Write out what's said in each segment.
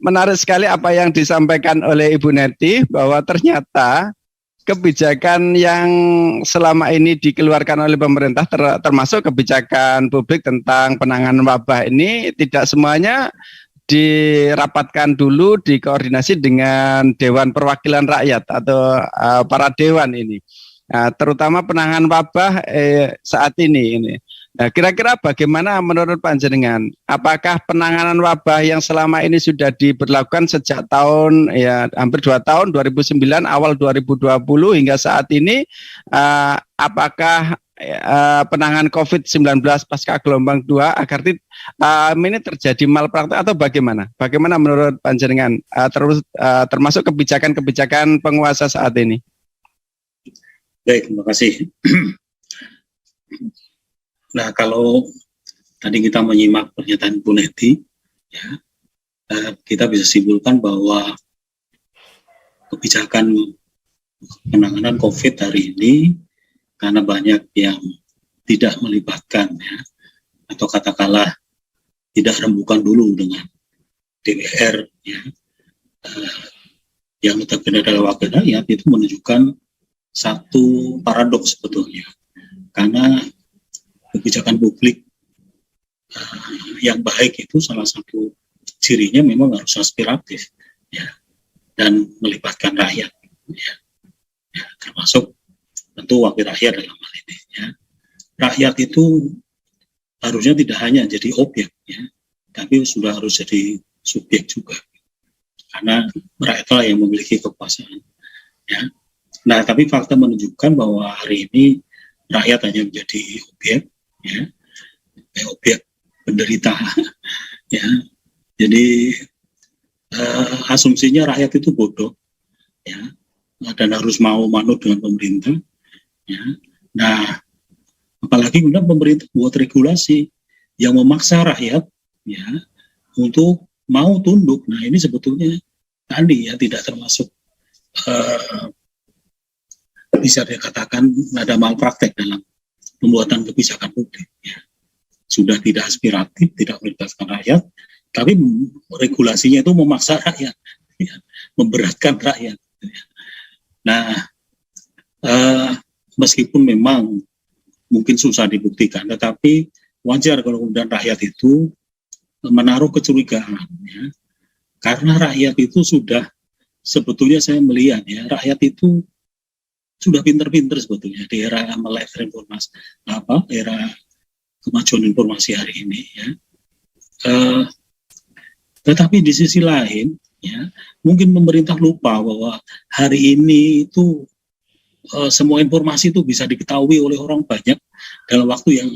menarik sekali apa yang disampaikan oleh Ibu Neti, bahwa ternyata kebijakan yang selama ini dikeluarkan oleh pemerintah, termasuk kebijakan publik tentang penanganan wabah ini, tidak semuanya dirapatkan dulu, dikoordinasi dengan Dewan Perwakilan Rakyat atau para dewan ini. Terutama penanganan wabah saat ini. Nah, kira-kira bagaimana menurut Panjenengan? Apakah penanganan wabah yang selama ini sudah diberlakukan sejak tahun hampir 2 tahun 2009 awal 2020 hingga saat ini, apakah penanganan COVID-19 pasca gelombang 2 agar ini terjadi malpraktek atau bagaimana? Bagaimana menurut Panjenengan termasuk kebijakan-kebijakan penguasa saat ini? Baik, terima kasih. Nah, kalau tadi kita menyimak pernyataan Bu Neti, ya, kita bisa simpulkan bahwa kebijakan penanganan COVID hari ini, karena banyak yang tidak melibatkan, ya, atau katakanlah tidak rembukan dulu dengan DPR, ya, yang notabene adalah wakil rakyat, itu menunjukkan satu paradoks sebetulnya, karena kebijakan publik yang baik itu salah satu cirinya memang harus aspiratif, ya, dan melibatkan rakyat, ya, termasuk tentu wakil rakyat dalam hal ini. Ya. Rakyat itu harusnya tidak hanya jadi objek, ya, tapi sudah harus jadi subjek juga, karena rakyatlah yang memiliki kekuasaan. Ya. Nah, tapi fakta menunjukkan bahwa hari ini rakyat hanya menjadi objek, ya, objek penderita, ya. Jadi asumsinya rakyat itu bodoh, ya, dan harus mau manut dengan pemerintah, ya. Nah, apalagi kemudian pemerintah buat regulasi yang memaksa rakyat, ya, untuk mau tunduk. Nah, ini sebetulnya tadi, ya, tidak termasuk bisa dikatakan ada malpraktek dalam pembuatan kebijakan publik, ya. Sudah tidak aspiratif, tidak melibatkan rakyat, tapi regulasinya itu memaksa rakyat, ya, memberatkan rakyat, ya. Nah, meskipun memang mungkin susah dibuktikan, tetapi wajar kalau kemudian rakyat itu menaruh kecurigaan, ya. Karena rakyat itu sudah, sebetulnya saya melihat, ya, rakyat itu sudah pinter-pinter sebetulnya di era melek informasi, era kemajuan informasi hari ini, ya. Tetapi di sisi lain, ya, mungkin pemerintah lupa bahwa hari ini itu semua informasi itu bisa diketahui oleh orang banyak dalam waktu yang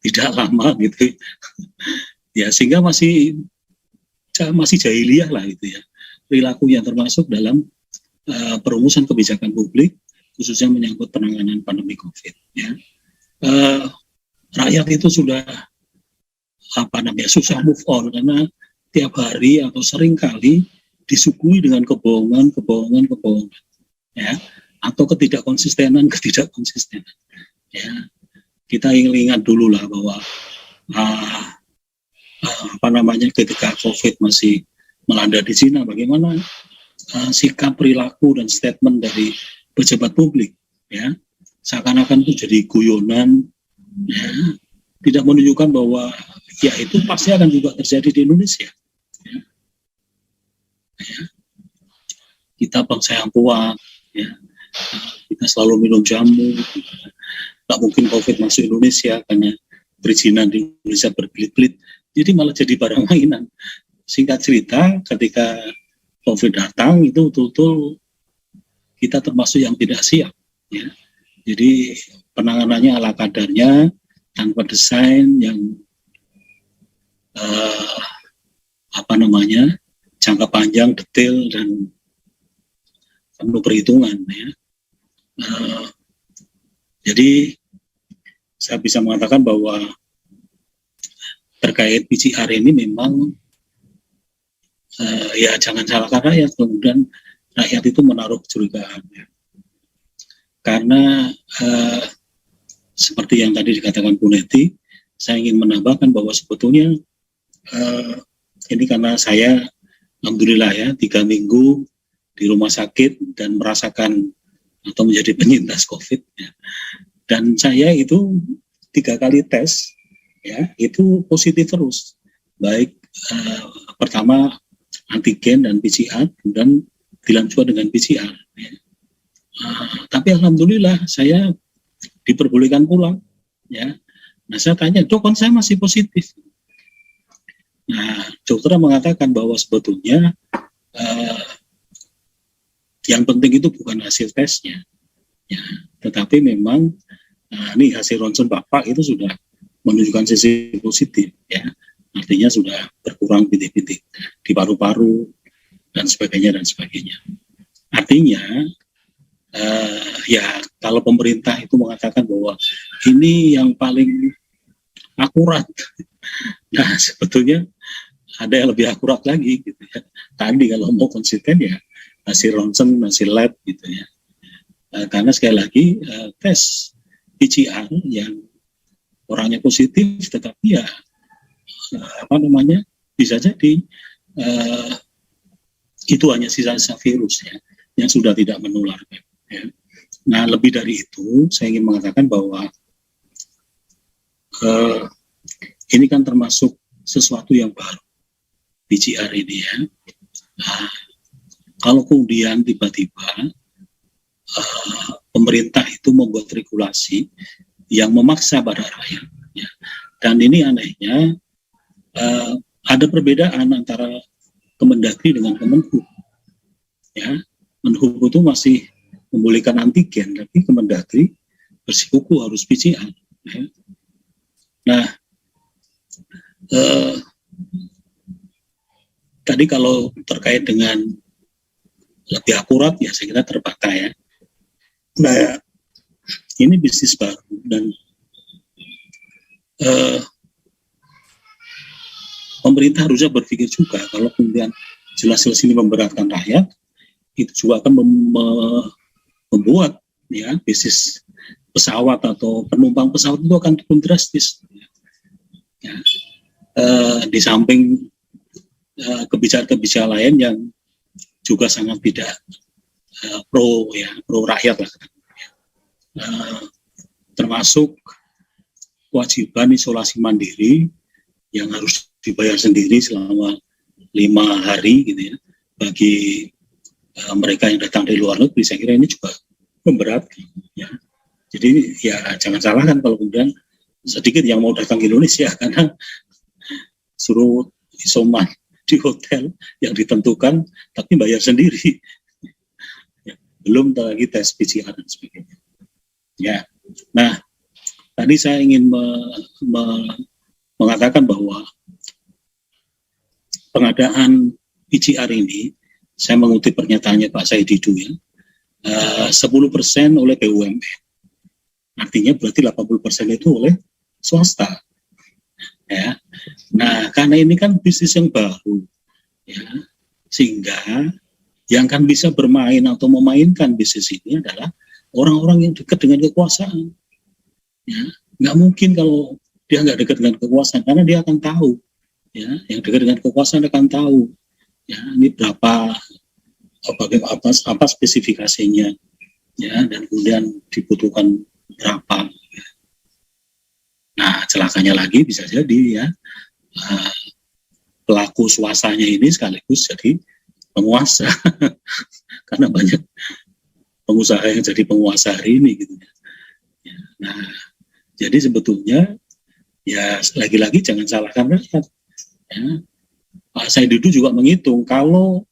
tidak lama, gitu, ya, sehingga masih jahiliyah lah itu, ya, perilaku yang termasuk dalam perumusan kebijakan publik, khususnya menyangkut penanganan pandemi COVID, ya. Rakyat itu sudah susah move on, karena tiap hari atau sering kali disuguhi dengan kebohongan, ya, atau ketidakkonsistenan, ya. Kita ingat dulu lah bahwa ketika COVID masih melanda di Cina, bagaimana sikap, perilaku, dan statement dari pejabat publik, ya, seakan-akan itu jadi guyonan, ya, tidak menunjukkan bahwa ya itu pasti akan juga terjadi di Indonesia, ya. Ya. Kita bangsa yang kuat, ya, kita selalu minum jamu, nggak mungkin COVID masuk Indonesia karena perizinan di Indonesia berbelit-belit, jadi malah jadi barang mainan. Singkat cerita, ketika COVID datang, itu betul-betul kita termasuk yang tidak siap, ya. Jadi penanganannya ala kadarnya, tanpa desain yang jangka panjang, detail, dan penuh perhitungan, ya. Jadi saya bisa mengatakan bahwa terkait PCR ini memang ya jangan salahkan rakyat, kemudian rakyat itu menaruh kecurigaan, ya. Karena seperti yang tadi dikatakan Bu Neti, saya ingin menambahkan bahwa sebetulnya ini karena saya alhamdulillah ya 3 minggu di rumah sakit dan merasakan atau menjadi penyintas COVID ya. Dan saya itu 3 kali tes ya itu positif terus, baik pertama antigen dan PCR, kemudian dilanjutkan dengan PCR ya. Tapi alhamdulillah saya diperbolehkan pulang ya. Nah saya tanya, dok kan saya masih positif. Nah dokter mengatakan bahwa sebetulnya yang penting itu bukan hasil tesnya ya, tetapi memang nih hasil ronsen Bapak itu sudah menunjukkan sisi positif ya, artinya sudah berkurang bintik-bintik di paru-paru dan sebagainya dan sebagainya. Artinya ya kalau pemerintah itu mengatakan bahwa ini yang paling akurat, nah sebetulnya ada yang lebih akurat lagi gitu ya. Tadi kalau mau konsisten ya hasil ronsen, hasil lab gitu ya. Karena sekali lagi tes PCR yang orangnya positif tetapi ya bisa jadi itu hanya sisa-sisa virus ya yang sudah tidak menular ya. Nah lebih dari itu saya ingin mengatakan bahwa ini kan termasuk sesuatu yang baru PCR ini ya. Nah, kalau kemudian tiba-tiba pemerintah itu membuat regulasi yang memaksa pada rakyat ya. Dan ini anehnya ada perbedaan antara Kemendagri dengan Kemenhub ya. Menhub itu masih membolehkan antigen, tapi Kemendagri bersikuku harus PCR ya. Nah tadi kalau terkait dengan lebih akurat ya saya kira terbata ya. Nah, ini bisnis baru dan pemerintah harusnya berpikir juga kalau kemudian jelas-jelas ini memberatkan rakyat, itu juga akan membuat ya bisnis pesawat atau penumpang pesawat itu akan turun drastis. Ya. Di samping kebijakan-kebijakan lain yang juga sangat tidak pro rakyat lah, termasuk kewajiban isolasi mandiri yang harus dibayar sendiri selama 5 hari gitu ya bagi mereka yang datang dari luar negeri. Saya kira ini juga memberatkan ya. Jadi ya jangan salahkan kalau kemudian sedikit yang mau datang ke Indonesia karena suruh isoman di hotel yang ditentukan tapi bayar sendiri. Belum lagi tes PCR dan sebagainya. Ya, nah tadi saya ingin mengatakan bahwa pengadaan PCR ini, saya mengutip pernyataannya Pak Said Didu ya, 10% oleh BUMN, artinya berarti 80% itu oleh swasta. Ya, nah karena ini kan bisnis yang baru, ya, sehingga yang kan bisa bermain atau memainkan bisnis ini adalah orang-orang yang dekat dengan kekuasaan. Ya, nggak mungkin kalau dia nggak dekat dengan kekuasaan, karena dia akan tahu. Ya, yang dekat dengan kekuasaan akan tahu. Ya, ini berapa, apa spesifikasinya, ya, dan kemudian dibutuhkan berapa. Ya. Nah, celakanya lagi bisa jadi ya pelaku swastanya ini sekaligus jadi penguasa karena banyak pengusaha yang jadi penguasa hari ini gitu ya. Nah jadi sebetulnya ya lagi-lagi jangan salahkan rakyat ya. Pak Said Didu juga menghitung kalau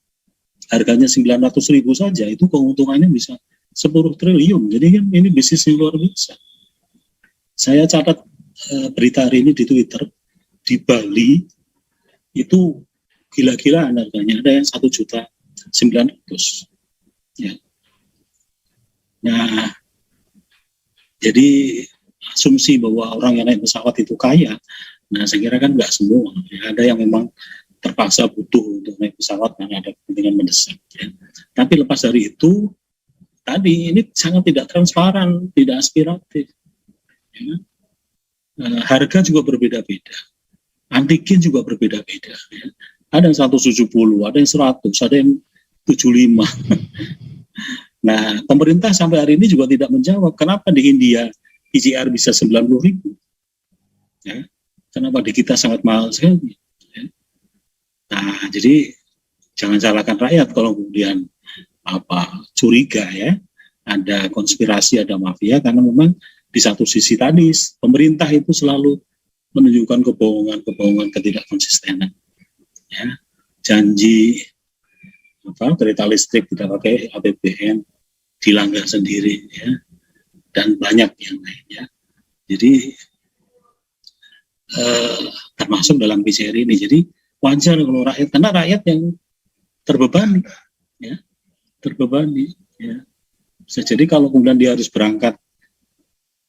harganya 900.000 saja itu keuntungannya bisa 10 triliun. Jadi kan ini bisnis yang luar biasa. Saya catat berita hari ini di Twitter, di Bali itu gila-gilaan harganya, ada yang 1.900.000 ya. Nah jadi asumsi bahwa orang yang naik pesawat itu kaya, nah saya kira kan nggak semua ya. Ada yang memang terpaksa butuh untuk naik pesawat karena ada kepentingan mendesak ya. Tapi lepas dari itu tadi ini sangat tidak transparan, tidak aspiratif ya. Harga juga berbeda-beda, antigen juga berbeda-beda ya. Ada yang 170, ada yang 100, ada yang 75. Nah, pemerintah sampai hari ini juga tidak menjawab kenapa di India PCR bisa 90.000. Ya, kenapa di kita sangat mahal sekali. Ya. Nah, jadi jangan salahkan rakyat kalau kemudian curiga ya, ada konspirasi, ada mafia, karena memang di satu sisi tadi pemerintah itu selalu menunjukkan kebohongan, ketidakkonsistenan. Ya, janji kereta listrik tidak pakai APBN, dilanggar sendiri, ya, dan banyak yang lainnya. Jadi termasuk dalam PCR ini. Jadi wajar kalau rakyat, karena rakyat yang terbebani, ya, ya. Bisa jadi kalau kemudian dia harus berangkat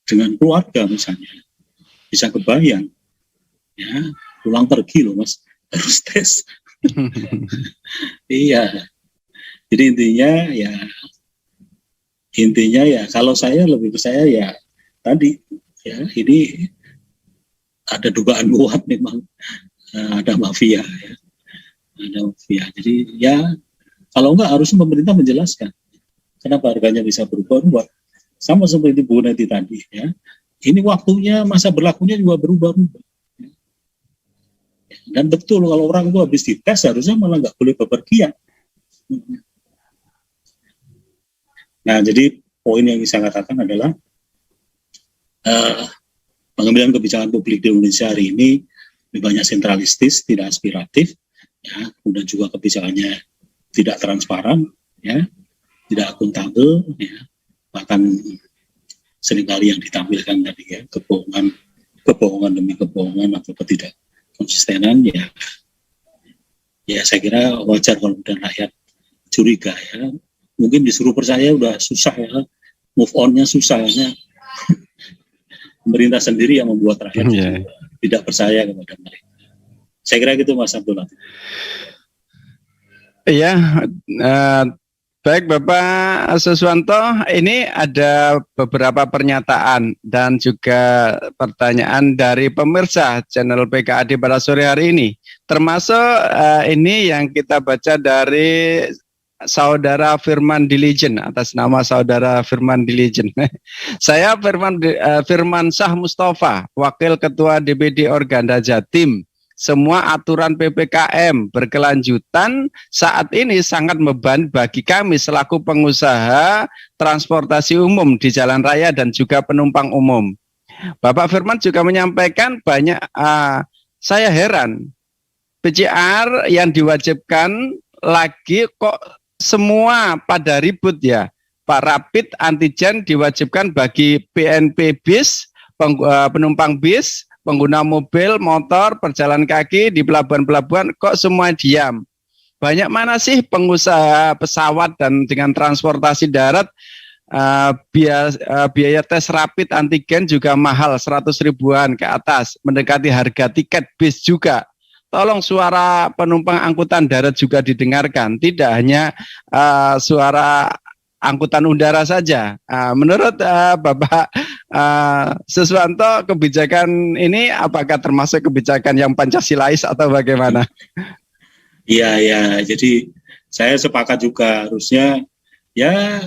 dengan keluarga misalnya, bisa kebayang, ya, pulang pergi loh Mas, harus tes. Iya. Jadi intinya ya kalau saya lebih percaya ya tadi ya, ini ada dugaan kuat memang ada mafia ya. Ada mafia. Jadi ya kalau enggak harusnya pemerintah menjelaskan kenapa harganya bisa berubah-ubah. Sama seperti Bu Neti tadi ya. Ini waktunya, masa berlakunya juga berubah-ubah. Dan betul kalau orang itu habis dites harusnya malah nggak boleh bepergian. Nah, jadi poin yang saya katakan adalah pengambilan kebijakan publik di Indonesia hari ini lebih banyak sentralistis, tidak aspiratif, ya, kemudian juga kebijakannya tidak transparan, ya, tidak akuntabel, ya, bahkan seringkali yang ditampilkan tadi ya kebohongan demi kebohongan atau ketidakkonsistenan, ya saya kira wajar kalau kemudian rakyat curiga ya. Mungkin disuruh percaya udah susah ya, move on-nya susah ya. Pemerintah sendiri yang membuat rakyat tidak percaya kepada mereka. Saya kira gitu Mas Abdullah. Iya, baik Bapak Suswanto, ini ada beberapa pernyataan dan juga pertanyaan dari pemirsa channel PKAD pada sore hari ini. Termasuk ini yang kita baca dari Saudara Firman Dilijen, atas nama Saudara Firman Dilijen. Saya Firman Syah Mustafa, Wakil Ketua DPD Organda Jatim. Semua aturan PPKM berkelanjutan saat ini sangat beban bagi kami selaku pengusaha transportasi umum di jalan raya dan juga penumpang umum. Bapak Firman juga menyampaikan banyak, saya heran, PCR yang diwajibkan lagi kok semua pada ribut ya. Pak, rapid antigen diwajibkan bagi PNP bis, penumpang bis, pengguna mobil, motor, perjalan kaki di pelabuhan-pelabuhan, kok semua diam. Banyak mana sih pengusaha pesawat dan dengan transportasi darat, biaya tes rapid antigen juga mahal, 100 ribuan ke atas, mendekati harga tiket bis juga. Tolong suara penumpang angkutan darat juga didengarkan, tidak hanya suara angkutan udara saja. Menurut Bapak Suswanto, kebijakan ini apakah termasuk kebijakan yang Pancasilais atau bagaimana? Iya, jadi saya sepakat juga harusnya ya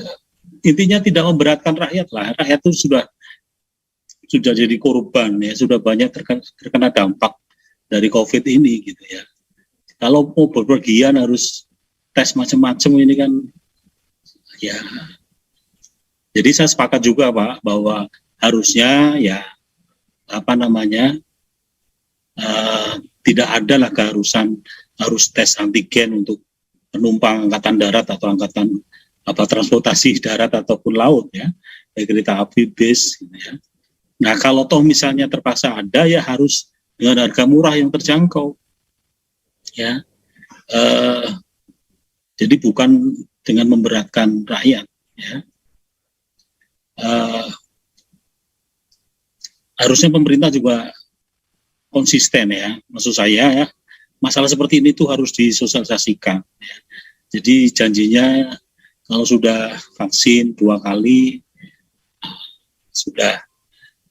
intinya tidak memberatkan rakyat lah. Rakyat itu sudah jadi korban ya, sudah banyak terkena dampak dari COVID ini gitu ya. Kalau mau berpergian harus tes macam-macam ini kan ya. Jadi saya sepakat juga Pak bahwa harusnya ya tidak ada lah keharusan harus tes antigen untuk penumpang angkatan darat atau angkatan transportasi darat ataupun laut ya, baik kereta api, bis gitu ya. Nah kalau toh misalnya terpaksa ada ya harus dengan harga murah yang terjangkau, ya. Jadi bukan dengan memberatkan rakyat, ya. Harusnya pemerintah juga konsisten ya, maksud saya ya. Masalah seperti ini tuh harus disosialisasikan. Ya. Jadi janjinya kalau sudah vaksin 2 kali sudah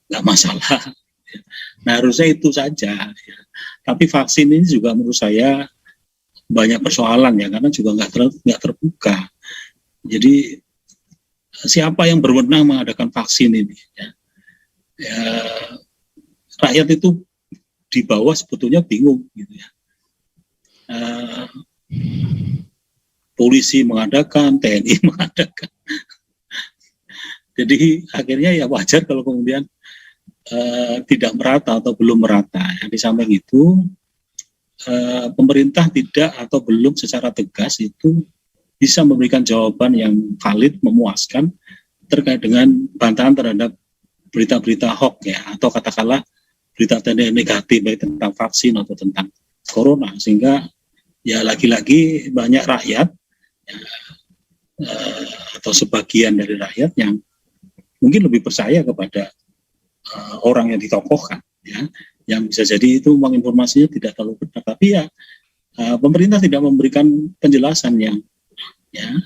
nggak masalah. Nah harusnya itu saja. Ya. Tapi vaksin ini juga menurut saya banyak persoalan ya, karena juga nggak terbuka. Jadi siapa yang berwenang mengadakan vaksin ini? Ya, rakyat itu di bawah sebetulnya bingung gitu ya. Polisi mengadakan, TNI mengadakan. Jadi akhirnya ya wajar kalau kemudian tidak merata atau belum merata. Ya. Di samping itu pemerintah tidak atau belum secara tegas itu bisa memberikan jawaban yang valid, memuaskan terkait dengan bantahan terhadap berita-berita hoax ya, atau katakanlah berita negatif baik tentang vaksin atau tentang corona, sehingga ya lagi-lagi banyak rakyat ya, atau sebagian dari rakyat yang mungkin lebih percaya kepada orang yang ditokohkan ya, yang bisa jadi itu memang informasinya tidak terlalu benar, tapi ya pemerintah tidak memberikan penjelasan yang ya,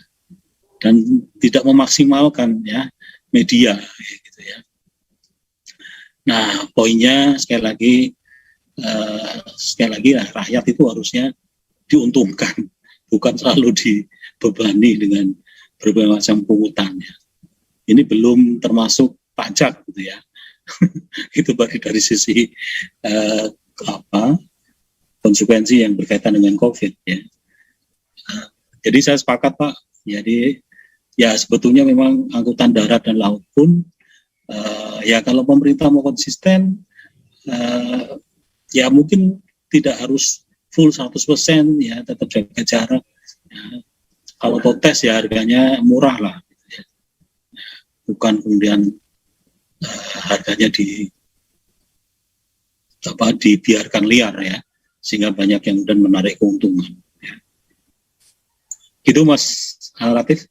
dan tidak memaksimalkan ya media gitu ya. Nah, poinnya sekali lagi ya, rakyat itu harusnya diuntungkan, bukan selalu dibebani dengan berbagai macam pungutannya. Ini belum termasuk pajak gitu ya. Itu baru dari sisi konsekuensi yang berkaitan dengan COVID ya. Jadi saya sepakat Pak. Jadi ya sebetulnya memang angkutan darat dan laut pun ya kalau pemerintah mau konsisten ya mungkin tidak harus full 100% ya, tetap jaga jarak. Ya. Kalau tes ya harganya murah lah. Gitu ya. Bukan kemudian harganya dibiarkan liar ya, sehingga banyak yang kemudian menarik keuntungan. Ya. Gitu Mas Latif.